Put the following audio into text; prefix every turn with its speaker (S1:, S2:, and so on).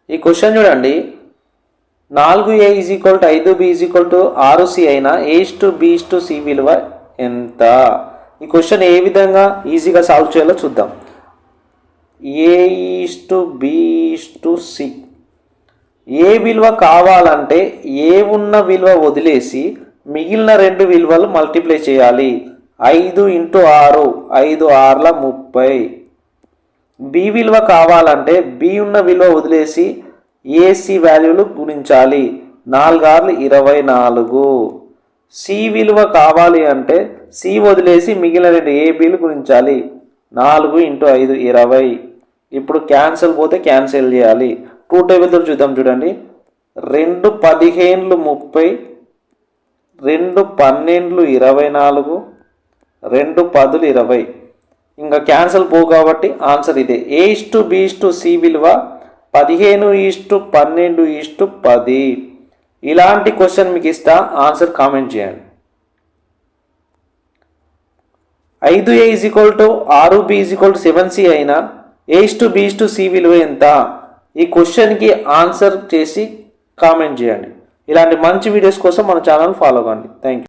S1: ఈ క్వశ్చన్ చూడండి, 4A = 5B = 6C అయినా A:B:C విలువ ఎంత? ఈ క్వశ్చన్ ఏ విధంగా ఈజీగా సాల్వ్ చేయాలో చూద్దాం. A:B:C ఏ విలువ కావాలంటే ఏ ఉన్న విలువ వదిలేసి మిగిలిన రెండు విలువలు మల్టిప్లై చేయాలి. 5 × 6 5 6 30. బి విలువ కావాలంటే బి ఉన్న విలువ వదిలేసి ఏసి వాల్యూలు గుణించాలి. 4 6 24. సి విలువ కావాలి అంటే సి వదిలేసి మిగిలిన రెండు ఏబీలు గుణించాలి. 4 × 5 20. ఇప్పుడు క్యాన్సిల్ పోతే క్యాన్సిల్ చేయాలి. 2 టేబుల్తో చూద్దాం. చూడండి, 2 15 30, 2 12 24, 2 10 20. ఇంకా క్యాన్సిల్ పో కాబట్టి ఆన్సర్ ఇదే. A:B:C విలువ 15:12:10. ఇలాంటి క్వశ్చన్ మీకు ఇస్తా, ఆన్సర్ కామెంట్ చేయండి. 5A = 6B = 7C అయినా A:B:C విలువ ఎంత? ఈ క్వశ్చన్కి ఆన్సర్ చేసి కామెంట్ చేయండి. ఇలాంటి మంచి వీడియోస్ కోసం మన ఛానల్ ఫాలో కండి. Thank you.